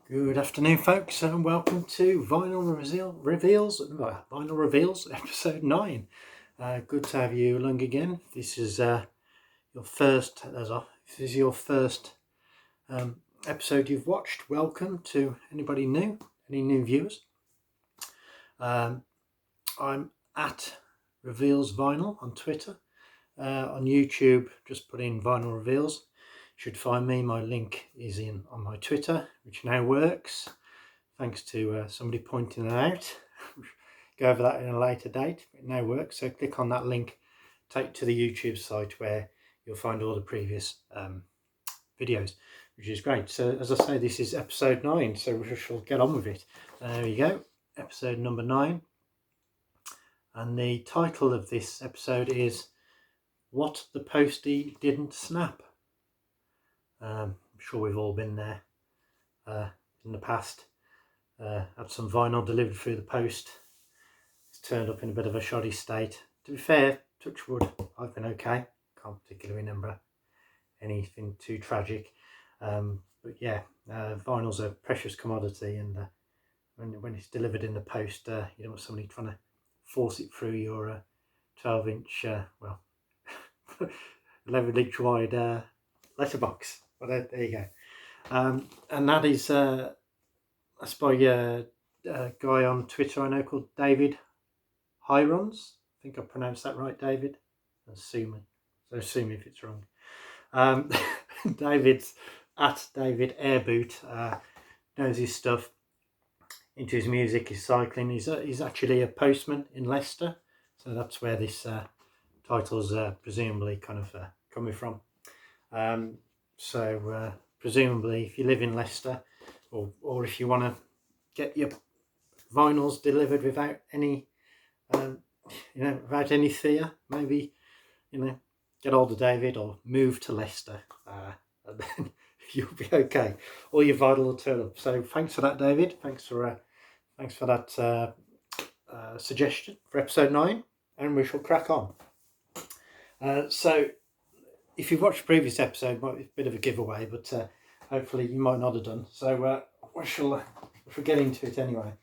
Good afternoon, folks, and welcome to Vinyl Reveals, episode 9. Good to have you along again. This is your first, episode you've watched. Welcome to anybody new, any new viewers. I'm at Reveals Vinyl on Twitter. On YouTube, just put in Vinyl Reveals. Should find me. My link is on my Twitter, which now works, thanks to somebody pointing it out. Go over that in a later date. It now works. So click on that link, take to the YouTube site where you'll find all the previous videos, which is great. So as I say, this is episode 9, so we shall get on with it. There you go, episode number 9. And the title of this episode is What the Postie Didn't Snap. I'm sure we've all been there in the past. Had some vinyl delivered through the post. It's turned up in a bit of a shoddy state. To be fair, touch wood, I've been okay. Can't particularly remember anything too tragic. But yeah, vinyl's a precious commodity, and when it's delivered in the post, you don't want somebody trying to force it through your 12-inch, 11-inch wide letterbox. But there you go. And that is that's by a guy on Twitter I know called David Hirons. I think I pronounced that right, David. Assuming if it's wrong. David's at David Airboot. Knows his stuff. Into his music, his cycling. He's actually a postman in Leicester, so that's where this title's presumably kind of coming from. So presumably, if you live in Leicester, or if you want to get your vinyls delivered without any, without any fear, maybe, get hold of David or move to Leicester, and then you'll be okay. All your vinyl will turn up. So thanks for that, David. Thanks for that suggestion for episode 9, and we shall crack on. So, if you've watched the previous episode, might be a bit of a giveaway, but hopefully you might not have done. So we shall get into it anyway,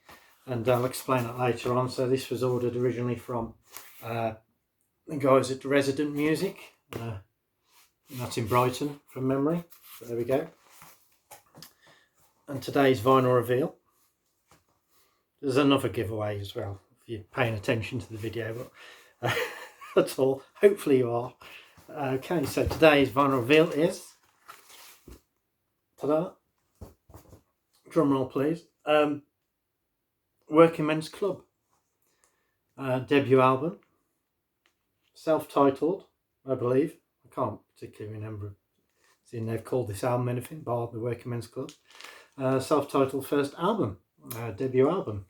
and I'll explain it later on. So this was ordered originally from the guys at Resident Music, and that's in Brighton from memory. So there we go. And today's vinyl reveal. There's another giveaway as well, if you're paying attention to the video, but that's all. Hopefully you are. Okay, so today's vinyl reveal is, ta-da, drum roll please, Working Men's Club, debut album, self-titled, I believe. I can't particularly remember seeing they've called this album anything bar the Working Men's Club. Self-titled first album, debut album.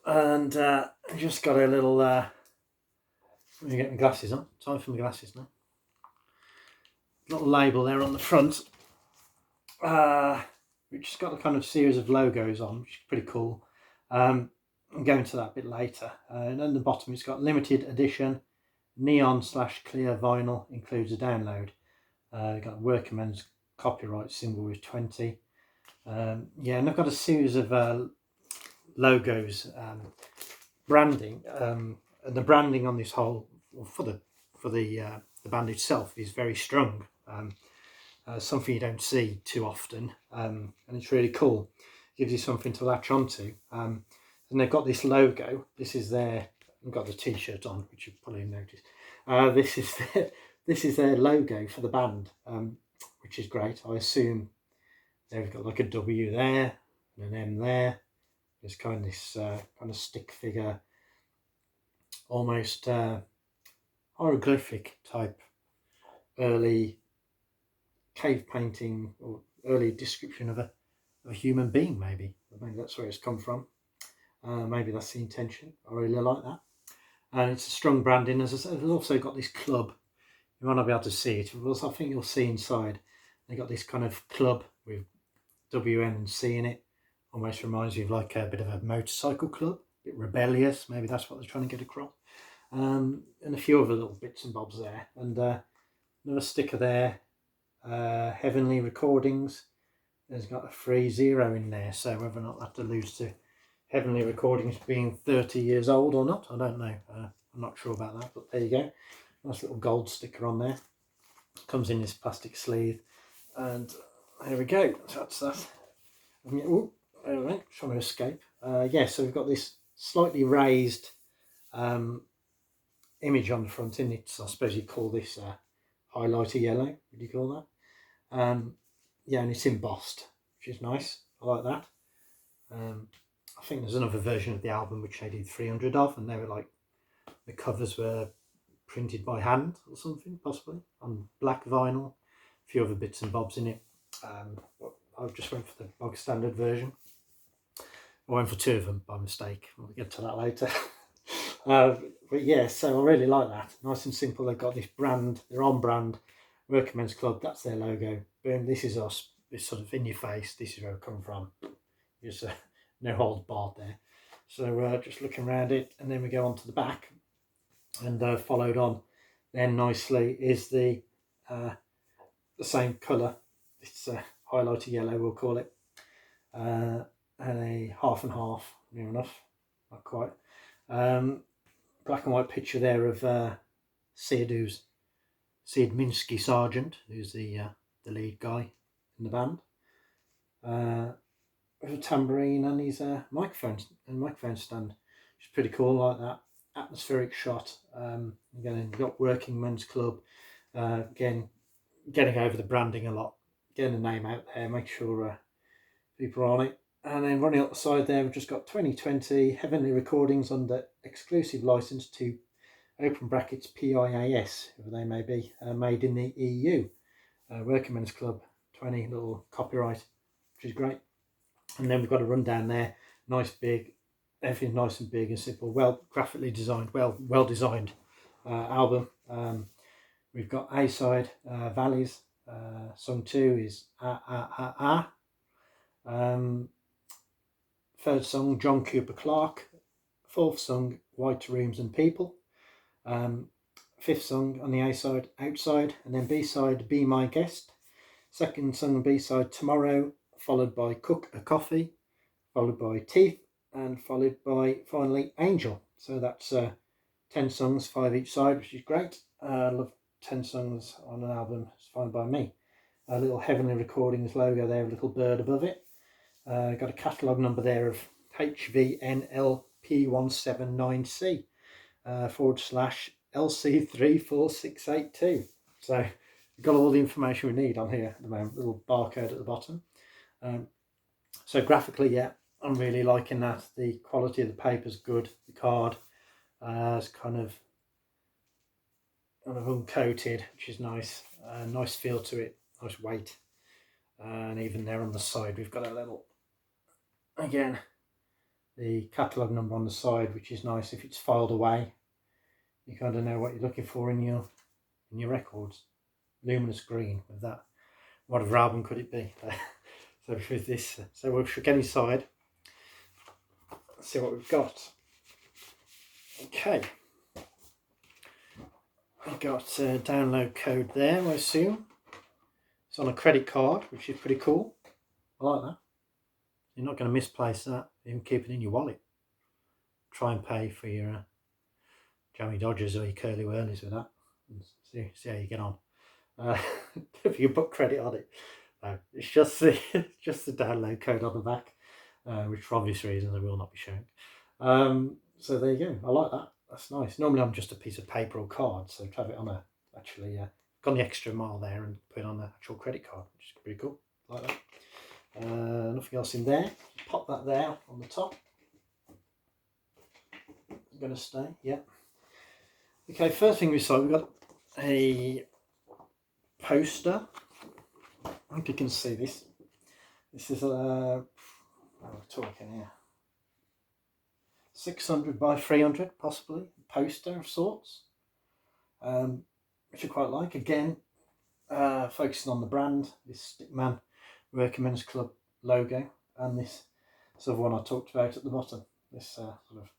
And just got a little, let me get my glasses on, time for my glasses now. Little label there on the front, which has got a kind of series of logos on, which is pretty cool. I'll go into that a bit later. And at the bottom it's got limited edition, neon/clear vinyl, includes a download. Got a Working Men's copyright symbol with 20. And I've got a series of logos, branding, and the branding on this whole, for the band itself, is very strong. Something you don't see too often, and it's really cool. Gives you something to latch onto. And they've got this logo. This is their. I've got the T-shirt on, which you've probably noticed. This is their logo for the band, which is great. I assume they've got like a W there and an M there. There's kind of stick figure, almost hieroglyphic type, early cave painting or early description of a human being. Maybe that's where it's come from. Maybe that's the intention. I really like that, and it's a strong branding. As I said, they've also got this club. You might not be able to see it. I think you'll see inside. They got this kind of club with WN and C in it. Almost reminds you of like a bit of a motorcycle club, a bit rebellious. Maybe that's what they're trying to get across. And a few other little bits and bobs there. And another sticker there. Heavenly Recordings, has got a 30 in there, so whether or not that alludes to Heavenly Recordings being 30 years old or not, I don't know. I'm not sure about that, but there you go. Nice little gold sticker on there. Comes in this plastic sleeve, and there we go. So that's that. Oh, anyway, trying to escape. Yeah, so we've got this slightly raised image on the front, and it's, I suppose you call this highlighter yellow. Would you call that? Yeah, and it's embossed, which is nice. I like that. I think there's another version of the album which they did 300 of, and they were like, the covers were printed by hand or something, possibly on black vinyl, a few other bits and bobs in it. But I just went for the bog standard version. I went for two of them by mistake. We'll get to that later. But yeah, so I really like that. Nice and simple. They've got this brand, their on brand, Working Men's Club. That's their logo. Boom, this is us. It's sort of in your face. This is where we come from. Just no holds barred there. So just looking around it, and then we go on to the back, and followed on then nicely is the same colour. It's highlighter yellow, we'll call it, and a half and half, near enough, not quite. Black and white picture there of Sid Minsky Sargent, who's the lead guy in the band, with a tambourine and his microphone stand, which is pretty cool. Like that atmospheric shot. Again, you've got Working Men's Club. Again, getting over the branding a lot, getting the name out there, make sure people are on it. And then running up the side there, we've just got 2020 Heavenly Recordings under exclusive license to open brackets PIAS, whoever they may be, made in the EU. Working Men's Club 20, little copyright, which is great. And then we've got a rundown there, nice big, everything nice and big and simple, well graphically designed, well designed album. We've got A side, Valleys. Song 2 is Third song, John Cooper Clarke. Fourth song, White Rooms and People. Fifth song on the A side, Outside, and then B side, Be My Guest. Second song and B side, Tomorrow, followed by Cook a Coffee, followed by Teeth, and followed by finally Angel. So that's 10 songs, 5 each side, which is great. I love 10 songs on an album. It's fine by me. A little Heavenly Recordings logo there, a little bird above it. Got a catalogue number there of HVNLP179C / LC34682. So we've got all the information we need on here at the moment, little barcode at the bottom. So graphically, yeah, I'm really liking that. The quality of the paper's good. The card is kind of uncoated, which is nice. Nice feel to it, nice weight. And even there on the side, we've got a little, again, the catalogue number on the side, which is nice. If it's filed away, you kind of know what you're looking for in your records. Luminous green with that. What other album could it be? So with this, so we'll get inside. Let's see what we've got. Okay, I've got a download code there, I assume. It's on a credit card, which is pretty cool. I like that. You're not going to misplace that, even keep it in your wallet. Try and pay for your Jammy Dodgers or your Curly Whirlies with that. And see how you get on. If you put credit on it. It's just the download code on the back, which for obvious reasons I will not be showing. So there you go. I like that. That's nice. Normally I'm just a piece of paper or card, so to have it on gone the extra mile there and put it on the actual credit card, which is pretty cool. I like that. Nothing else in there. Pop that there on the top. I'm going to stay. Yeah. Okay. First thing we saw, we've got a poster. I hope you can see this. This is we're talking here, 600 by 300 possibly, poster of sorts, which I quite like. Again, focusing on the brand, this Stickman Working Men's Club logo, and this sort of one I talked about at the bottom, this sort of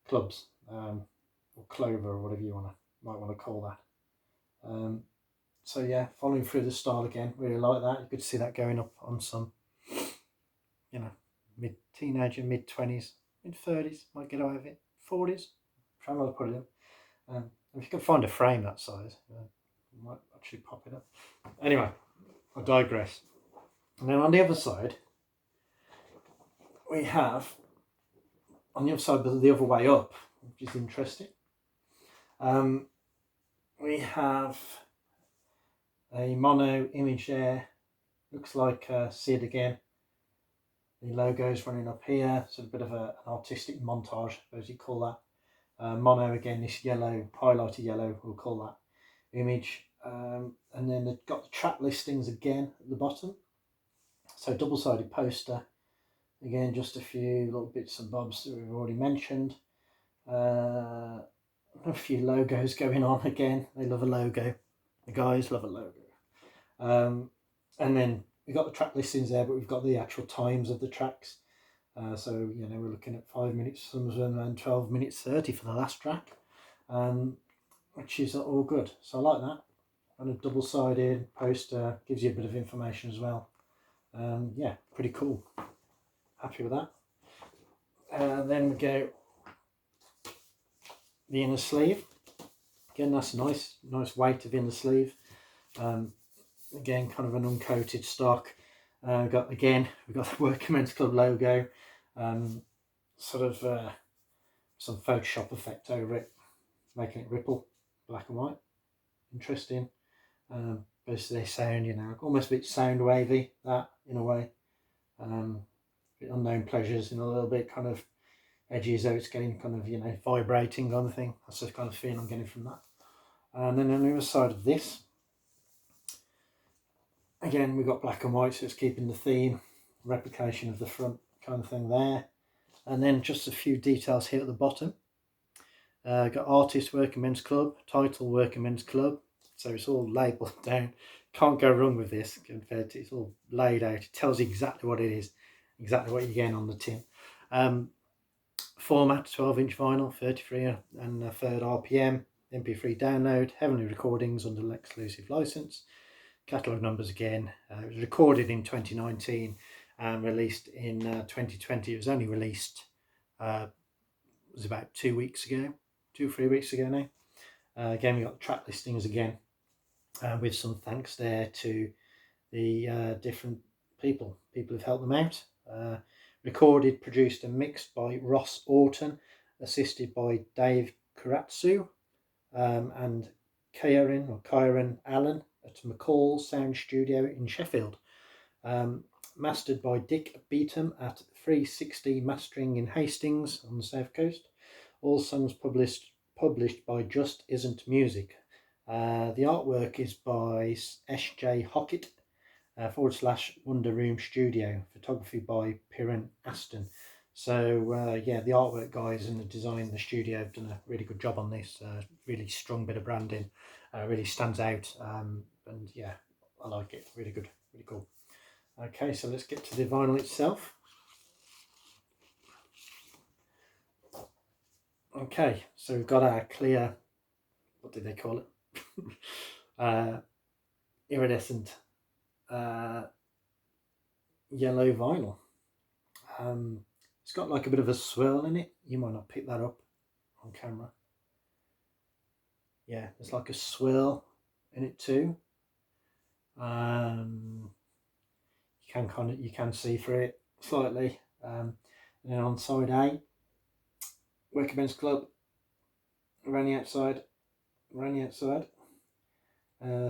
clubs, or clover, or whatever you might want to call that. So yeah, following through the style again, really like that. You could see that going up on some you know, mid-teenager, mid-20s, mid-30s, might get away with it. 40s, try not to put it in. If you can find a frame that size, you might actually pop it up. Anyway, I digress. And then on the other side, we have, on the other side, but the other way up, which is interesting, we have a mono image there. Looks like Sid again. The logo's running up here, so a bit of an artistic montage, as you call that. Mono again, this yellow, highlighted yellow, we'll call that image. And then they've got the track listings again at the bottom. So double-sided poster. Again, just a few little bits and bobs that we've already mentioned. A few logos going on again. They love a logo. The guys love a logo. And then we've got the track listings there, but we've got the actual times of the tracks. So, we're looking at 5 minutes, some of them, and 12 minutes 30 for the last track, which is all good. So I like that. And a double-sided poster gives you a bit of information as well. Yeah, pretty cool. Happy with that. Then we go the inner sleeve. Again, that's nice weight of inner sleeve. Again, kind of an uncoated stock. We've got the Working Men's Club logo. Sort of some Photoshop effect over it, making it ripple, black and white. Interesting. Basically they sound, almost a bit sound wavy, that in a way. Unknown Pleasures in a little bit kind of edgy, as though it's getting kind of vibrating kind of thing. That's the kind of feeling I'm getting from that. And then on the other side of this, again we've got black and white, so it's keeping the theme, replication of the front kind of thing there. And then just a few details here at the bottom. Got artist Working Men's Club, title Working Men's Club, so it's all labelled down. Can't go wrong with this compared to, it's all laid out. It tells you exactly what it is, exactly what you're getting on the tin. Format 12-inch vinyl, 33 and a third RPM, MP3 download, Heavenly Recordings under the exclusive license. Catalogue numbers again. It was recorded in 2019 and released in 2020. It was only released was about 2 weeks ago, 2 or 3 weeks ago now. Again, we got the track listings again, with some thanks there to the different people who've helped them out. Recorded, produced and mixed by Ross Orton, assisted by Dave Kuratsu and Kieran Allen at McCall Sound Studio in Sheffield. Mastered by Dick Beetham at 360 Mastering in Hastings on the south coast. All songs published by Just Isn't Music. The artwork is by S.J. Hockett / Wonder Room Studio. Photography by Piran Aston. So yeah, the artwork guys and the design in the studio have done a really good job on this. Really strong bit of branding. Really stands out. And yeah, I like it. Really good. Really cool. Okay, so let's get to the vinyl itself. Okay, so we've got our clear, what did they call it? Iridescent yellow vinyl. It's got like a bit of a swirl in it. You might not pick that up on camera. Yeah, there's like a swirl in it too. You can see through it slightly. And then on side A, Working Men's Club, around the outside.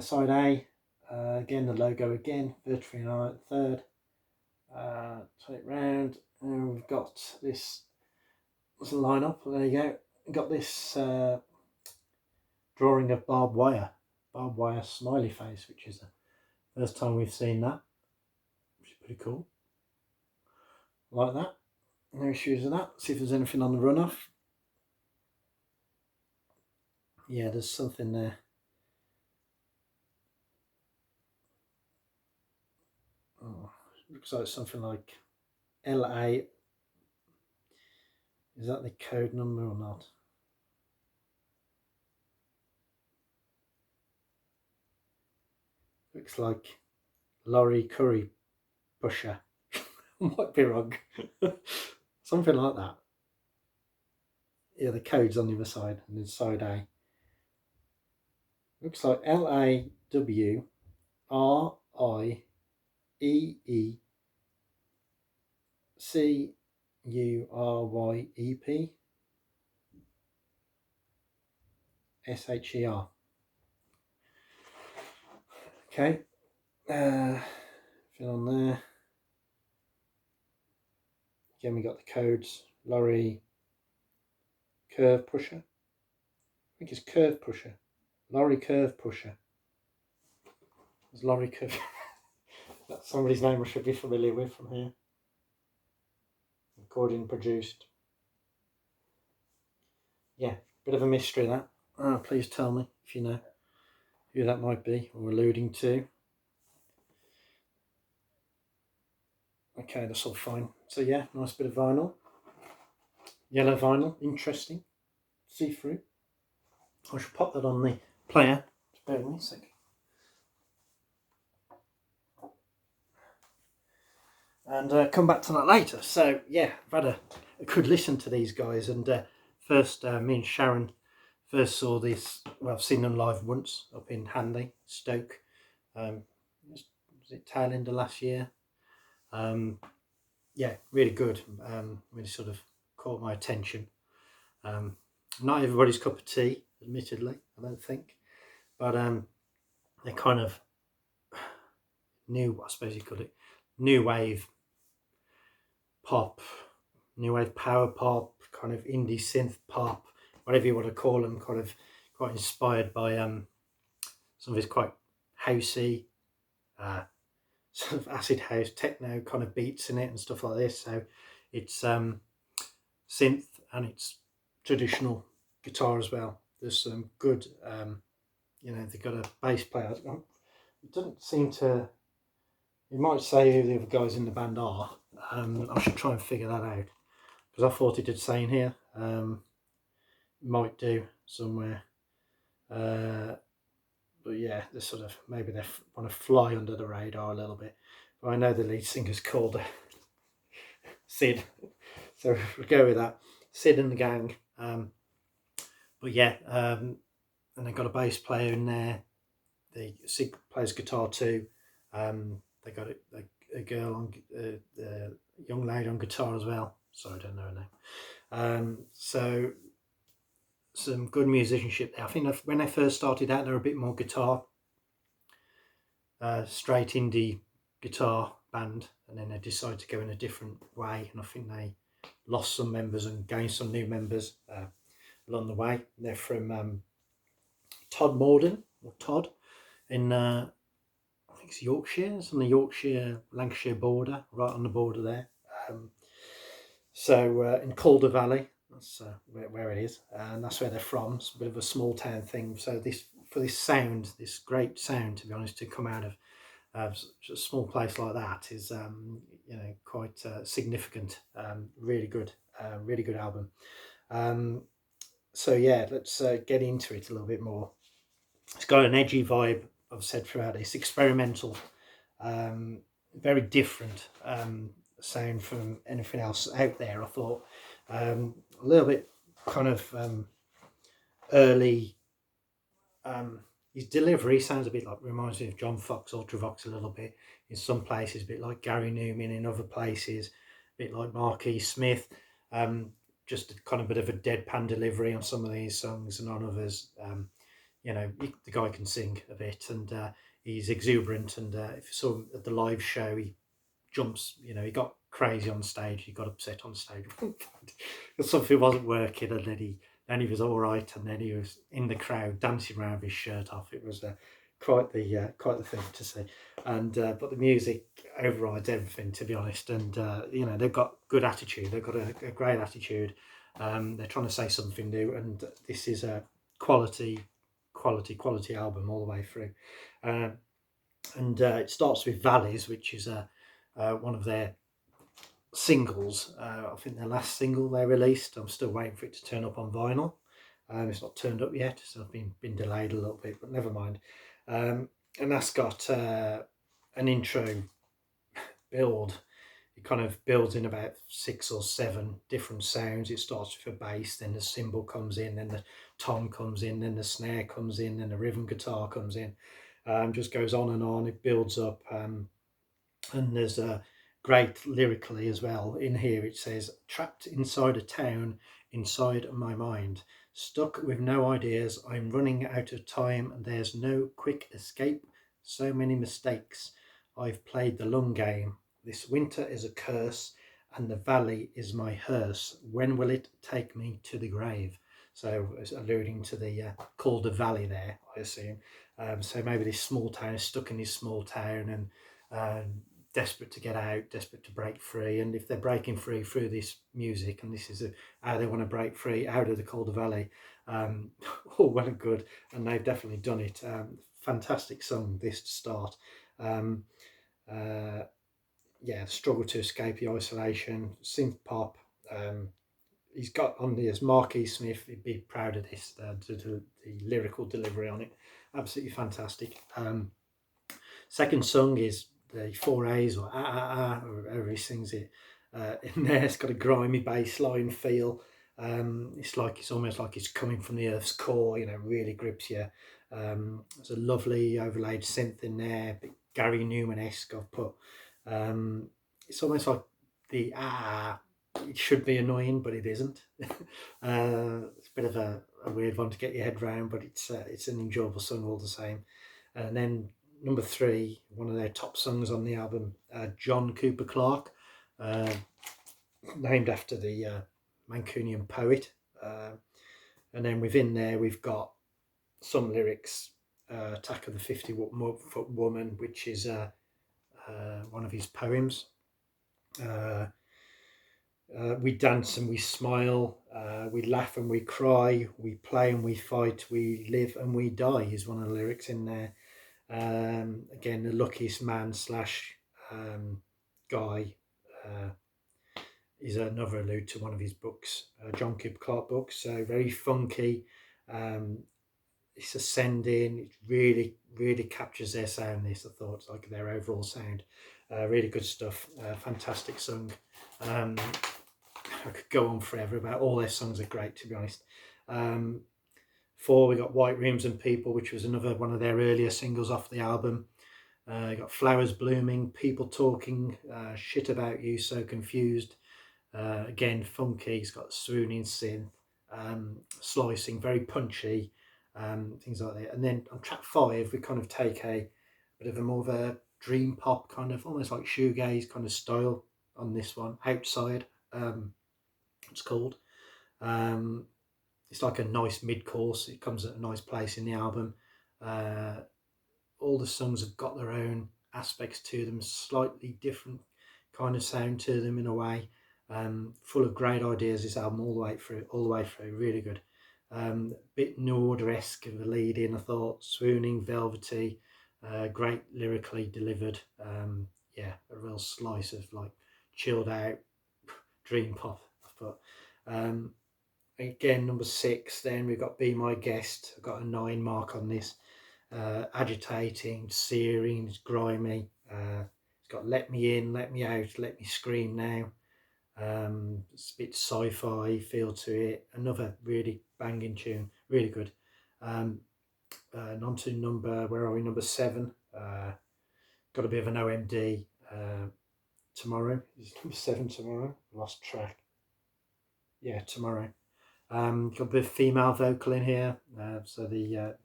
Side A, again the logo again, 33 third. Turn it round, and we've got this line up. There you go. We've got this drawing of barbed wire smiley face, which is the first time we've seen that, which is pretty cool. Like that. No issues with that. See if there's anything on the runoff. Yeah, there's something there. Oh, looks like something like LA. Is that the code number or not? Looks like Lorry Curry Pusher Might be wrong. Something like that. Yeah, the code's on the other side, and then side A. Looks like LAWRIECURYEPSHER. Okay. Fin on there. Again, we got the codes. Lorry curve pusher. I think it's curve pusher. Lorry curve pusher. There's lorry curve. That's somebody's name I should be familiar with from here. Recording produced. Yeah, bit of a mystery that. Please tell me if you know who that might be or alluding to. Okay, that's all fine. So yeah, nice bit of vinyl. Yellow vinyl, interesting. See-through. I should pop that on the player. Just bear with me a second. And come back to that later. So yeah, I've had a good listen to these guys. And first, me and Sharon first saw this. Well, I've seen them live once up in Hanley, Stoke. Was it tail end of last year? Yeah, really good. Really sort of caught my attention. Not everybody's cup of tea, admittedly, I don't think, but they're kind of new, I suppose you call it, new wave pop, new wave power pop, kind of indie synth pop, whatever you want to call them, kind of quite inspired by some of his quite housey, sort of acid house, techno kind of beats in it and stuff like this. So it's synth and it's traditional guitar as well. There's some good, they've got a bass player. It doesn't seem to, you might say who the other guys in the band are. I should try and figure that out because I thought it did say in here. Might do somewhere. But yeah, they're sort of, maybe they want to fly under the radar a little bit. But I know the lead singer's called Sid, so we'll go with that. Sid and the gang. But yeah, and they've got a bass player in there. Sid plays guitar too. They got a girl on, a young lady on guitar as well. Sorry, I don't know her name. So some good musicianship there. I think when they first started out, they were a bit more guitar, straight indie guitar band, and then they decided to go in a different way. And I think they lost some members and gained some new members along the way. They're from Todmorden, or Todd, in I think it's Yorkshire. It's on the Yorkshire-Lancashire border, right on the border there. So in Calder Valley, that's where it is, and that's where they're from. It's a bit of a small town thing. So this great sound, to be honest, to come out of a small place like that is quite significant. Really good album. So yeah, let's get into it a little bit more. It's got an edgy vibe, I've said throughout. It's experimental, very different sound from anything else out there. I thought a little bit kind of early. His delivery sounds a bit like, reminds me of John Fox, Ultravox a little bit in some places, a bit like Gary Newman in other places, a bit like Marquis Smith. Just a kind of bit of a deadpan delivery on some of these songs, and on others, the guy can sing a bit, and he's exuberant. And if you saw him at the live show, he jumps, he got crazy on stage, he got upset on stage because something wasn't working, and then he was all right, and then he was in the crowd dancing around with his shirt off. It was quite the thing to see, and but the music overrides everything, to be honest. And they've got good attitude. They've got a great attitude. They're trying to say something new, and this is a quality album all the way through. And it starts with Valleys, which is one of their singles. I think their last single they released. I'm still waiting for it to turn up on vinyl. It's not turned up yet, so I've been delayed a little bit, but never mind. And that's got an intro build. it kind of builds in about 6 or 7 different sounds. It starts with a bass, then the cymbal comes in, then the tom comes in, then the snare comes in, then the rhythm guitar comes in. Just goes on and on. It builds up, and there's a great lyrically as well in here. It says, "Trapped inside a town, inside my mind, stuck with no ideas. I'm running out of time, and there's no quick escape. So many mistakes. I've played the long game. This winter is a curse, and the valley is my hearse. When will it take me to the grave?" So it's alluding to the Calder Valley there, I assume. So maybe this small town is stuck in this small town, and desperate to get out, desperate to break free. And if they're breaking free through this music, and this is how they want to break free out of the Calder Valley, all well and good, and they've definitely done it. Fantastic song, this to start. Yeah, struggle to escape the isolation, synth pop. He's got on this Marquis Smith. He'd be proud of this. The lyrical delivery on it, absolutely fantastic. Second song is the 4A's, or or however he sings it. In there, it's got a grimy bass line feel. It's almost like it's coming from the earth's core. Really grips you. There's a lovely overlaid synth in there, a bit Gary Newman-esque. I've put. It's almost like the it should be annoying, but it isn't. It's a bit of a weird one to get your head around, but it's an enjoyable song all the same. And then number 3, one of their top songs on the album, John Cooper Clarke, named after the Mancunian poet. And then within there, we've got some lyrics, Attack of the 50-Foot Woman, which is one of his poems. We dance and we smile, we laugh and we cry, we play and we fight, we live and we die is one of the lyrics in there. Again, the luckiest man / guy is another allude to one of his books, John Cooper Clarke books. So very funky. It's ascending. It really, really captures their sound. I thought, like their overall sound. Really good stuff. Fantastic song. I could go on forever about all their songs. Are great, to be honest. 4, we got White Rooms and People, which was another one of their earlier singles off the album. You got Flowers Blooming, People Talking, Shit About You, So Confused. Again, funky. It's got swooning synth, slicing, very punchy, things like that. And then on track 5, we kind of take a bit of a more of a dream pop kind of, almost like shoegaze kind of style on this one. Outside, it's called. It's like a nice mid-course. It comes at a nice place in the album. All the songs have got their own aspects to them, slightly different kind of sound to them in a way. Full of great ideas, this album all the way through, really good. Bit Nord-esque of the lead in, I thought. Swooning, velvety, great lyrically delivered. Yeah, a real slice of like chilled out dream pop, I thought. Again, number 6, then we've got Be My Guest. I've got a 9 mark on this. Agitating, searing, it's grimy. It's got Let Me In, Let Me Out, Let Me Scream Now. It's a bit sci-fi feel to it. Another really banging tune, really good. On to number 7. Got a bit of an OMD. Tomorrow is number 7. Tomorrow, lost track. Yeah, Tomorrow. Got a bit of female vocal in here. So the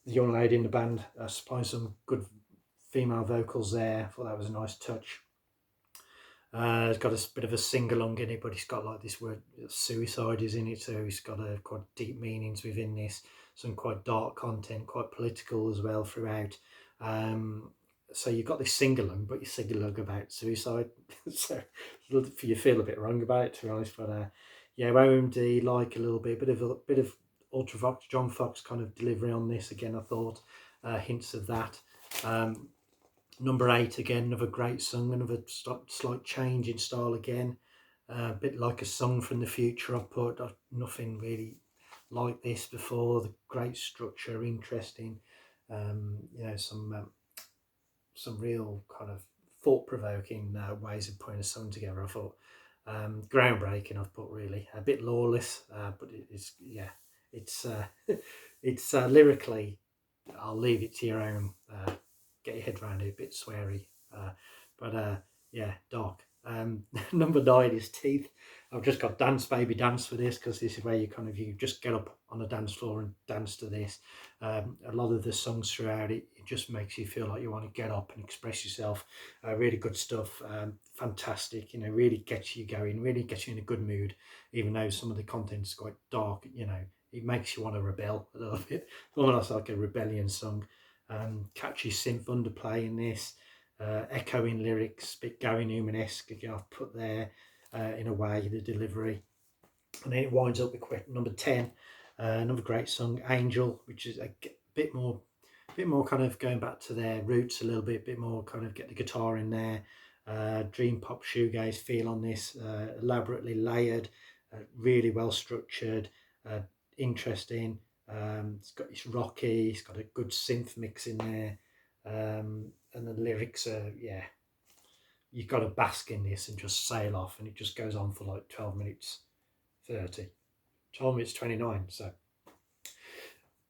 young lady in the band supplying some good female vocals there. I thought that was a nice touch. It's got a bit of a sing-along in it, but it's got like this word suicide is in it, so it's got quite deep meanings within this. Some quite dark content, quite political as well throughout. So you've got this sing-along, but you sing-along about suicide. So you feel a bit wrong about it, to be honest. But yeah, OMD, like a little bit of Ultravox, John Foxx kind of delivery on this again. I thought hints of that. Number 8 again, another great song, another slight change in style again. A bit like a song from the future. I've put nothing really like this before. The great structure, interesting. Some real kind of thought-provoking ways of putting a song together. I thought groundbreaking. I've put really a bit lawless, but it's it's lyrically. I'll leave it to your own. Get your head around it. A bit sweary, but yeah, dark. Number 9 is Teeth. I've just got Dance Baby Dance for this because this is where you just get up on the dance floor and dance to this. A lot of the songs throughout it just makes you feel like you want to get up and express yourself. Really good stuff. Fantastic. Really gets you going. Really gets you in a good mood. Even though some of the content's quite dark, it makes you want to rebel a little bit. Almost like a rebellion song. Catchy synth underplay in this. Echoing lyrics, bit Gary Newman-esque, I've put there in a way, the delivery. And then it winds up with number 10, another great song, Angel, which is a bit more kind of going back to their roots a little bit more kind of get the guitar in there. Dream pop shoegaze feel on this, elaborately layered, really well structured, interesting. It's rocky, it's got a good synth mix in there. And the lyrics are, you've got to bask in this and just sail off, and it just goes on for like 12 minutes 30, 12 minutes 29. So,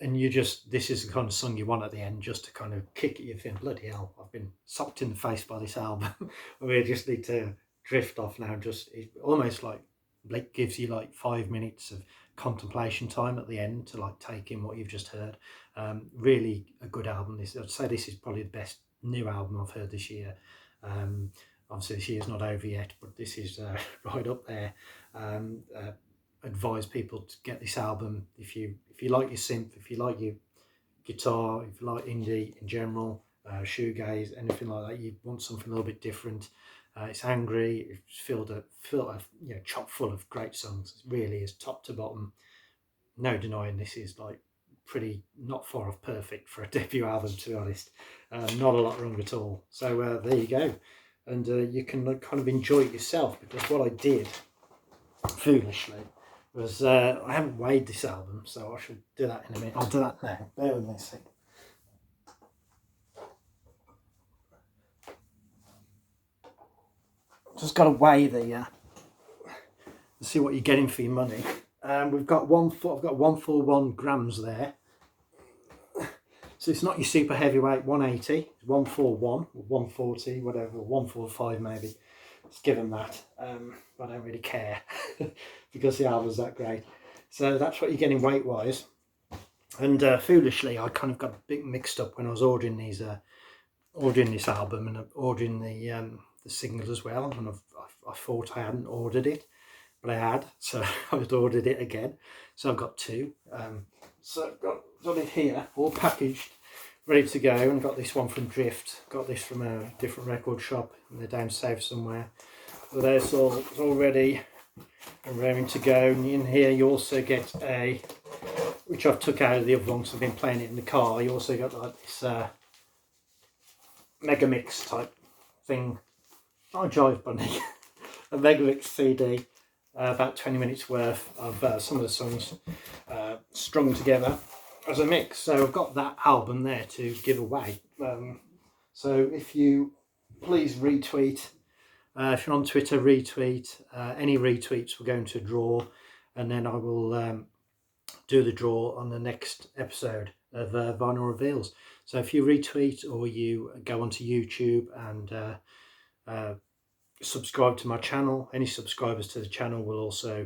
and this is the kind of song you want at the end, just to kind of kick at you, think, bloody hell, I've been socked in the face by this album. We just need to drift off now. It's almost like Blake gives you like 5 minutes of contemplation time at the end to like take in what you've just heard. Really a good album. I'd say this is probably the best new album I've heard this year. Obviously this year's not over yet, but this is right up there. Advise people to get this album if you like your synth, if you like your guitar, if you like indie in general, shoegaze, anything like that. You want something a little bit different. It's angry. It's filled chock full of great songs. It really is top to bottom. No denying this is like pretty not far off perfect for a debut album, to be honest. Not a lot wrong at all. So there you go, and you can kind of enjoy it yourself, because what I did foolishly was I haven't weighed this album, so I should do that in a minute. I'll do that now. Bear with me a sec. Just got to weigh the see what you're getting for your money. I've got 141 grams there. So it's not your super heavyweight 180, it's 141 or 140, whatever, 145 maybe. Let's give them that. I don't really care because the album's that great. So that's what you're getting weight wise. And foolishly, I kind of got a bit mixed up when I was ordering this album and ordering the singles as well. And I thought I hadn't ordered it, but I had, so I've ordered it again. So I've got 2. So I've got it here, all packaged, ready to go. And got this one from Drift. Got this from a different record shop, and they're down south somewhere. So there's it's all ready and raring to go. And in here you also get which I've took out of the other one because I've been playing it in the car. You also got like this mega mix type thing. Not a Jive Bunny, a mega mix CD. About 20 minutes worth of some of the songs strung together as a mix. So I've got that album there to give away. So if you please retweet, if you're on Twitter, retweet. Any retweets will go into a draw, and then I will do the draw on the next episode of Vinyl Reveals. So if you retweet or you go onto YouTube and subscribe to my channel, any subscribers to the channel will also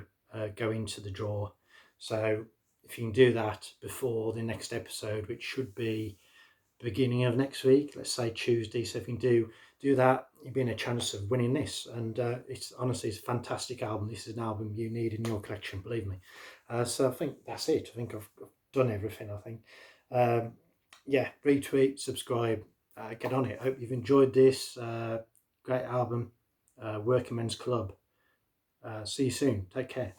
go into the draw. So if you can do that before the next episode, which should be beginning of next week, let's say Tuesday. So if you can do that, you'll be in a chance of winning this. And it's honestly, it's a fantastic album. This is an album you need in your collection, believe me. So I think that's it. I think I've done everything, I think. Yeah, retweet, subscribe, get on it. Hope you've enjoyed this. Great album. Working Men's Club. See you soon. Take care.